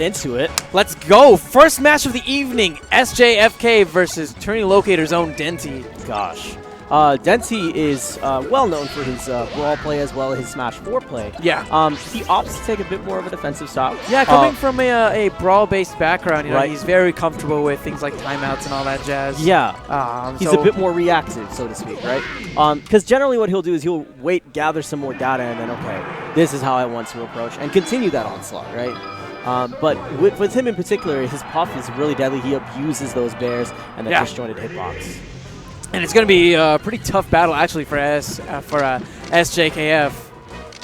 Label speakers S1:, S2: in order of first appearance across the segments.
S1: get into it.
S2: Let's go. First match of the evening. SJKF versus Turning Locator's own Denti.
S1: Gosh. Denti is well known for his brawl play as well as his Smash 4 play.
S2: Yeah.
S1: He opts to take a bit more of a defensive style.
S2: Yeah, coming from a brawl-based background, you know,
S1: right.
S2: he's very comfortable with things like timeouts and all that jazz.
S1: Yeah. He's a bit more reactive, so to speak, right? Because generally what he'll do is he'll wait, gather some more data, and then, okay, this is how I want to approach, and continue that onslaught, right? But with him in particular, his puff is really deadly. He abuses those bears and the disjointed hitbox.
S2: And it's going to be a pretty tough battle, actually, for SJKF.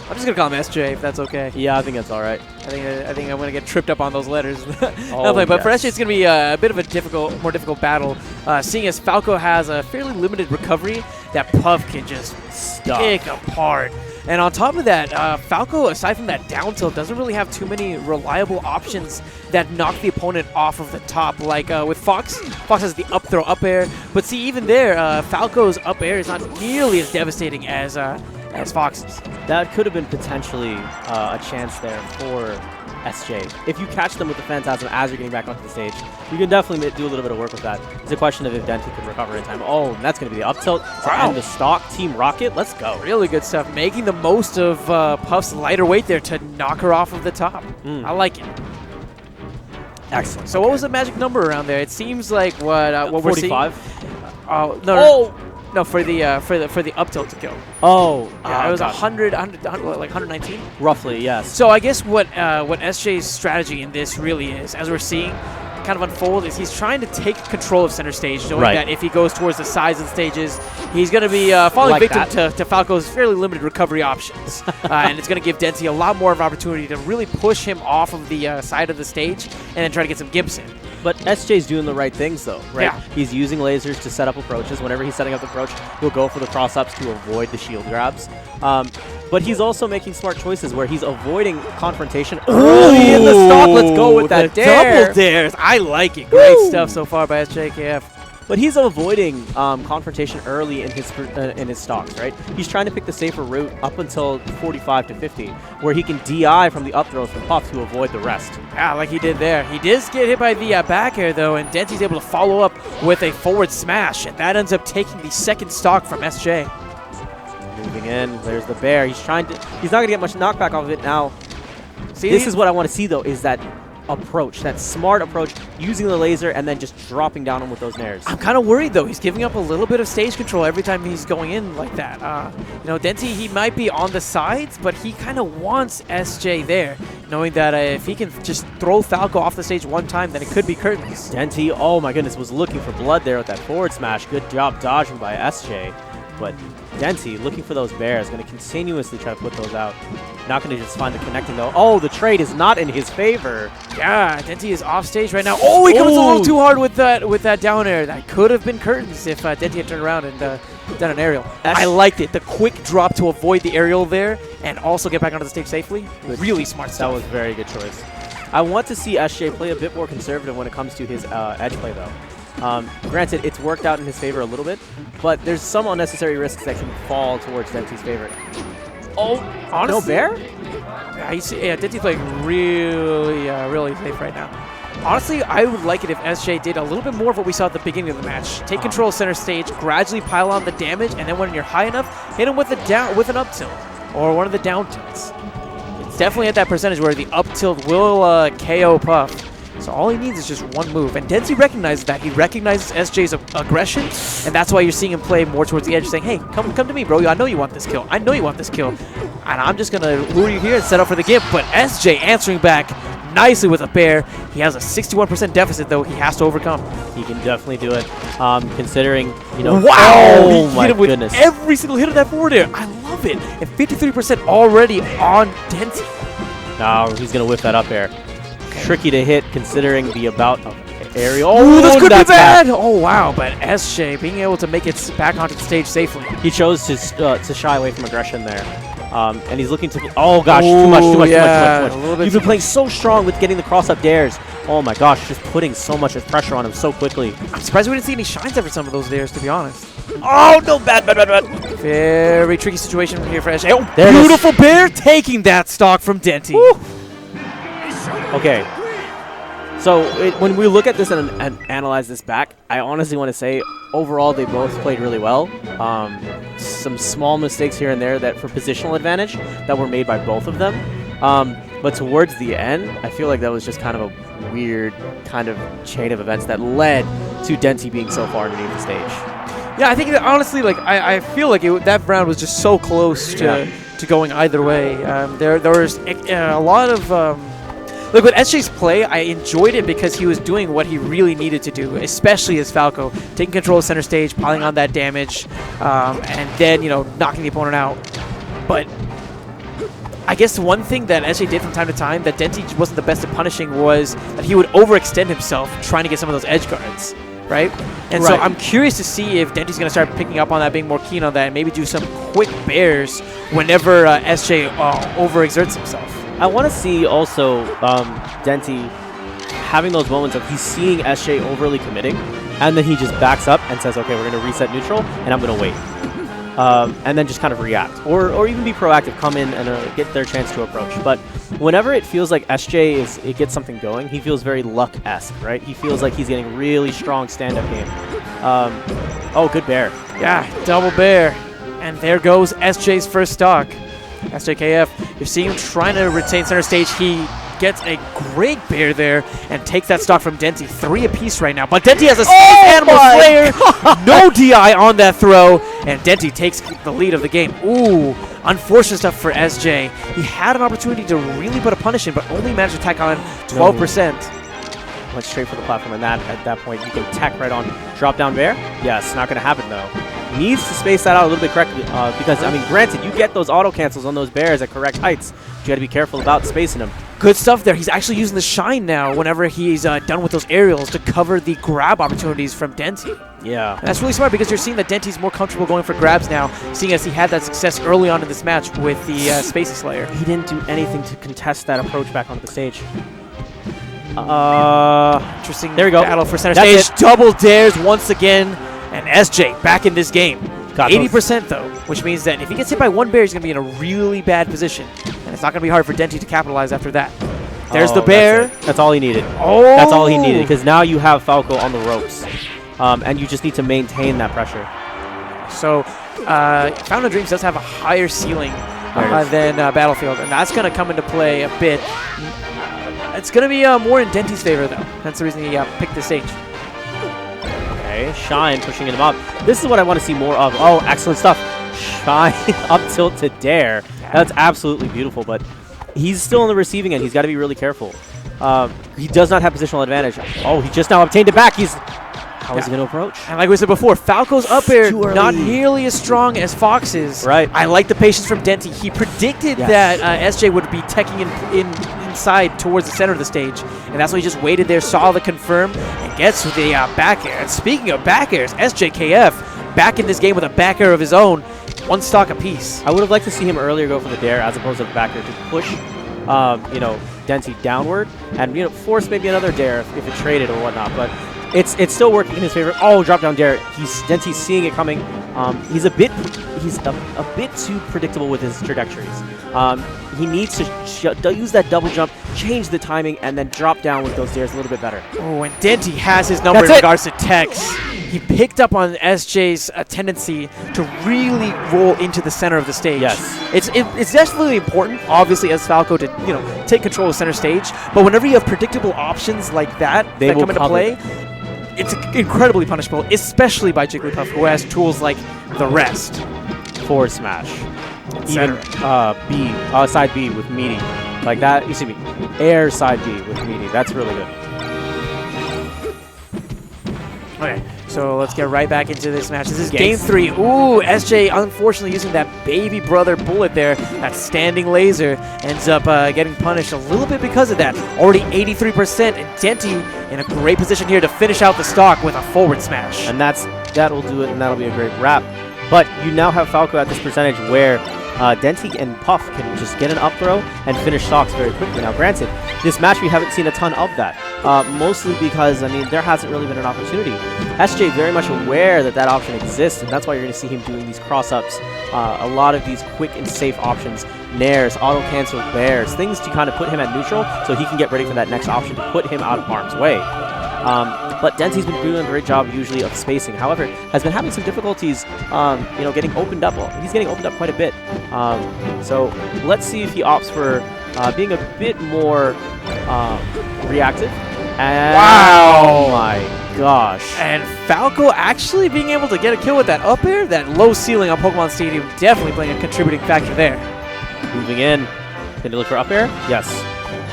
S2: I'm just going to call him SJ, if that's okay.
S1: Yeah, I think that's all right.
S2: I think I'm going to get tripped up on those letters. But
S1: yes.
S2: for SJ, it's going to be a bit of a more difficult battle, seeing as Falco has a fairly limited recovery that Puff can just pick apart. And on top of that, Falco, aside from that down tilt, doesn't really have too many reliable options that knock the opponent off of the top. Like with Fox has the up throw, up air. But see, even there, Falco's up air is not nearly as devastating as Fox's.
S1: That could have been potentially a chance there for SJ. If you catch them with the Phantasm as you're getting back onto the stage, you can definitely do a little bit of work with that. It's a question of if Denti can recover in time. Oh, and that's going to be the up tilt to end the stock. Team Rocket, let's go.
S2: Really good stuff. Making the most of Puff's lighter weight there to knock her off of the top. I like it.
S1: Excellent.
S2: So what was the magic number around there? It seems like what we're seeing.
S1: 45?
S2: No, for the up tilt to kill.
S1: Oh,
S2: yeah, it was 100, like 119?
S1: Roughly, yes.
S2: So I guess what SJ's strategy in this really is, as we're seeing kind of unfold, is he's trying to take control of center stage, knowing that if he goes towards the sides of the stages, he's going to be falling victim to Falco's fairly limited recovery options. And it's going to give Denti a lot more of an opportunity to really push him off of the side of the stage and then try to get some gimps in.
S1: But SJ's doing the right things, though, right?
S2: Yeah.
S1: He's using lasers to set up approaches. Whenever he's setting up the approach, he'll go for the cross-ups to avoid the shield grabs. But he's also making smart choices where he's avoiding confrontation early in the stock. Let's go with that dare.
S2: Double dares. I like it. Great stuff so far by SJKF.
S1: But he's avoiding confrontation early in his stocks, right? He's trying to pick the safer route up until 45 to 50, where he can DI from the up throw from Puff to avoid the rest.
S2: Yeah, like he did there. He does get hit by the back air, though, and Denti's able to follow up with a forward smash, and that ends up taking the second stock from SJ.
S1: Moving in, there's the bear. He's not going to get much knockback off of it now.
S2: See,
S1: this is what I want to see, though, is that approach, that smart approach, using the laser and then just dropping down him with those nairs.
S2: I'm kind of worried, though. He's giving up a little bit of stage control every time he's going in like that. You know, Denti, he might be on the sides, but he kind of wants SJ there, knowing that if he can just throw Falco off the stage one time, then it could be curtains.
S1: Denti, oh my goodness, was looking for blood there with that forward smash. Good job dodging by SJ. But Denti, looking for those bears, going to continuously try to put those out. Not going to just find the connecting, though. Oh, the trade is not in his favor.
S2: Yeah, Denti is off stage right now. Oh, he comes a little too hard with that down air. That could have been curtains if Denti had turned around and done an aerial. I liked it. The quick drop to avoid the aerial there and also get back onto the stage safely. Really smart stuff.
S1: That was a very good choice. I want to see SJ play a bit more conservative when it comes to his edge play, though. Granted, it's worked out in his favor a little bit, but there's some unnecessary risks that can fall towards Denti's favor. Oh, honestly, no bear?
S2: Yeah, Denti's playing really safe right now. Honestly, I would like it if SJ did a little bit more of what we saw at the beginning of the match. Take control of center stage, gradually pile on the damage, and then when you're high enough, hit him with an up tilt or one of the down tilts. It's definitely at that percentage where the up tilt will KO Puff. So all he needs is just one move. And Denti recognizes that. He recognizes SJ's aggression, and that's why you're seeing him play more towards the edge, saying, hey, come to me, bro. I know you want this kill. I know you want this kill. And I'm just going to lure you here and set up for the gimp. But SJ answering back nicely with a bear. He has a 61% deficit, though, he has to overcome.
S1: He can definitely do it, considering, you know.
S2: Wow!
S1: Oh,
S2: he
S1: my
S2: hit him with
S1: goodness.
S2: every single hit of that forward air. I love it. And 53% already on Denti.
S1: No, he's going to whip that up air. Tricky to hit considering the amount of aerial.
S2: Oh, this could be bad. Oh, wow. But SJ being able to make it back onto the stage safely.
S1: He chose to shy away from aggression there. And he's looking to... Oh, gosh. Too much. You've been playing so strong with getting the cross-up dares. Oh, my gosh. Just putting so much pressure on him so quickly.
S2: I'm surprised we didn't see any shines after some of those dares, to be honest.
S1: Oh, no. Bad.
S2: Very tricky situation here for SJ. Oh,
S1: there
S2: beautiful bear taking that stock from Denti.
S1: Okay, So when we look at this and analyze this back, I honestly want to say overall they both played really well. Some small mistakes here and there that for positional advantage that were made by both of them. But towards the end, I feel like that was just kind of a weird kind of chain of events that led to Denti being so far underneath the stage.
S2: Yeah, I think that honestly, like I feel like that round was just so close to going either way. There was a lot of look, with SJ's play, I enjoyed it because he was doing what he really needed to do, especially as Falco, taking control of center stage, piling on that damage, and then knocking the opponent out. But I guess one thing that SJ did from time to time that Denti wasn't the best at punishing was that he would overextend himself trying to get some of those edge guards, right? And so I'm curious to see if Denti's going to start picking up on that, being more keen on that, and maybe do some quick bears whenever SJ overexerts himself.
S1: I want to see also Denti having those moments of he's seeing SJ overly committing, and then he just backs up and says, okay, we're going to reset neutral, and I'm going to wait. And then just kind of react. Or even be proactive, come in and get their chance to approach. But whenever it feels like SJ gets something going, he feels very Luck-esque, right? He feels like he's getting really strong stand-up game. Oh, good bear.
S2: Yeah, double bear. And there goes SJ's first stock. SJKF, you're seeing him trying to retain center stage. He gets a great bear there and takes that stock from Denti. 3 apiece right now. But Denti has a Animal Slayer. No DI on that throw. And Denti takes the lead of the game. Ooh, unfortunate stuff for SJ. He had an opportunity to really put a punish in, but only managed to tack on 12%.
S1: Went straight for the platform, and at that point, you can tack right on. Drop down bear? Yes, not going to happen, though. Needs to space that out a little bit correctly because, I mean, granted, you get those auto cancels on those bears at correct heights. You got to be careful about spacing them.
S2: Good stuff there. He's actually using the shine now whenever he's done with those aerials to cover the grab opportunities from Denti.
S1: Yeah.
S2: And that's really smart because you're seeing that Denti's more comfortable going for grabs now, seeing as he had that success early on in this match with the Spacey Slayer.
S1: He didn't do anything to contest that approach back onto the stage.
S2: Interesting
S1: there we go.
S2: Battle for center
S1: That's
S2: stage. Double dares once again. And SJ back in this game. 80% though, which means that if he gets hit by one bear, he's going to be in a really bad position. And it's not going to be hard for Denti to capitalize after that. There's the bear.
S1: That's all he needed.
S2: Oh!
S1: That's all he needed because now you have Falco on the ropes. And you just need to maintain that pressure.
S2: So, Fountain of Dreams does have a higher ceiling than Battlefield. And that's going to come into play a bit. It's going to be more in Denti's favor though. That's the reason he picked the stage.
S1: Shine pushing him up. This is what I want to see more of. Oh, excellent stuff. Shine up tilt to dare. That's absolutely beautiful, but he's still on the receiving end. He's got to be really careful. He does not have positional advantage. Oh, he just now obtained it back. How is he going to approach?
S2: And like we said before, Falco's up air not nearly as strong as Fox's.
S1: Right.
S2: I like the patience from Denti. He predicted that SJ would be teching inside towards the center of the stage, and that's why he just waited there, saw the confirm, and gets the back air. And speaking of back airs, SJKF back in this game with a back air of his own, 1 stock apiece.
S1: I would have liked to see him earlier go for the dare as opposed to the back air to push, Denti downward and force maybe another dare if it traded or whatnot, but. It's still working in his favor. Oh, drop down dare. Denti's seeing it coming. He's a bit too predictable with his trajectories. He needs to use that double jump, change the timing, and then drop down with those dares a little bit better.
S2: Oh, and Denti has his number in regards to techs. He picked up on SJ's tendency to really roll into the center of the stage.
S1: Yes.
S2: It's definitely important, obviously, as Falco to take control of center stage. But whenever you have predictable options like that that come into play, it's incredibly punishable, especially by Jigglypuff, who has tools like the rest.
S1: Forward smash. Even side B with meaty. Like that, you see me. Air side B with meaty. That's really good.
S2: Okay, so let's get right back into this match. This is game 3. Ooh, SJ unfortunately using that baby brother bullet there. That standing laser ends up getting punished a little bit because of that. Already 83%, and Denti in a great position here to finish out the stock with a forward smash.
S1: And that'll do it, and that'll be a great wrap. But you now have Falco at this percentage where Denti and Puff can just get an up throw and finish stocks very quickly. Now, granted, this match we haven't seen a ton of that, mostly because, I mean, there hasn't really been an opportunity. SJ very much aware that that option exists, and that's why you're going to see him doing these cross-ups, a lot of these quick and safe options, nairs, auto-cancel bears, things to kind of put him at neutral so he can get ready for that next option to put him out of harm's way. But Denti's been doing a great job usually of spacing. However, has been having some difficulties, getting opened up. Well, he's getting opened up quite a bit. So let's see if he opts for being a bit more reactive. And
S2: wow!
S1: Oh my gosh!
S2: And Falco actually being able to get a kill with that up air, that low ceiling on Pokemon Stadium, definitely playing a contributing factor there.
S1: Moving in. Can you look for up air? Yes.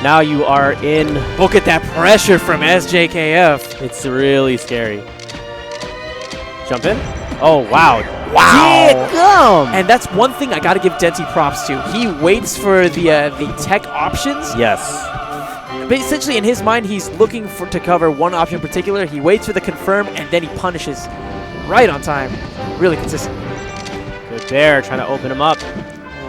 S1: Now you are in.
S2: Look at that pressure from SJKF.
S1: It's really scary. Jump in. Oh, wow.
S2: Wow. And that's one thing I got to give Denti props to. He waits for the tech options.
S1: Yes.
S2: But essentially, in his mind, he's looking to cover one option in particular. He waits for the confirm, and then he punishes right on time. Really consistent.
S1: Good bear, trying to open him up.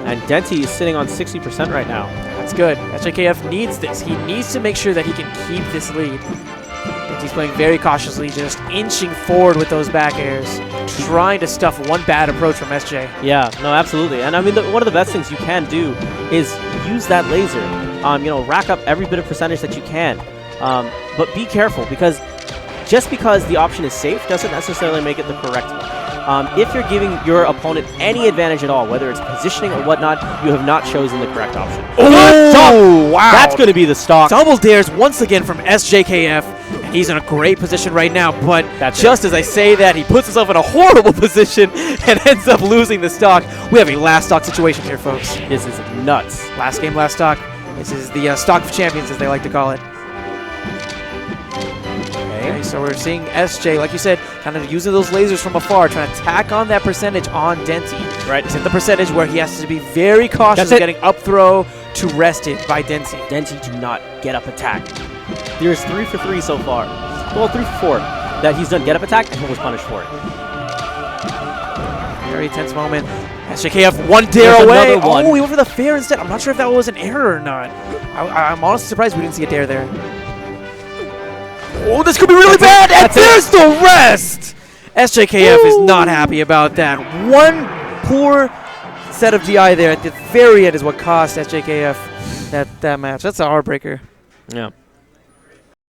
S1: And Denti is sitting on 60% right now.
S2: That's good. SJKF needs this. He needs to make sure that he can keep this lead. Denti's playing very cautiously, just inching forward with those back airs, trying to stuff one bad approach from SJ.
S1: Yeah, no, absolutely. And I mean, one of the best things you can do is use that laser. Rack up every bit of percentage that you can. But be careful, because just because the option is safe doesn't necessarily make it the correct one. If you're giving your opponent any advantage at all, whether it's positioning or whatnot, you have not chosen the correct option.
S2: Oh, wow.
S1: That's going to be the stock.
S2: Double dares once again from SJKF. And he's in a great position right now, but just as I say that, he puts himself in a horrible position and ends up losing the stock. We have a last stock situation here, folks.
S1: This is nuts.
S2: Last game, last stock. This is the stock of champions, as they like to call it. Okay, so we're seeing SJ, like you said, kind of using those lasers from afar, trying to tack on that percentage on Denti.
S1: Right.
S2: He's at the percentage where he has to be very cautious of getting up throw to rested by Denti.
S1: Denti do not get up attack. There's 3 for 3 so far. Well, 3 for 4 that he's done get up attack and he was punished for it.
S2: Very tense moment. SJKF one dare away. Oh, he went for the fair instead. I'm not sure if that was an error or not. I'm honestly surprised we didn't see a dare there. Oh, this could be really bad. And there's the rest. SJKF is not happy about that. One poor set of DI there at the very end is what cost SJKF that match. That's a heartbreaker.
S1: Yeah.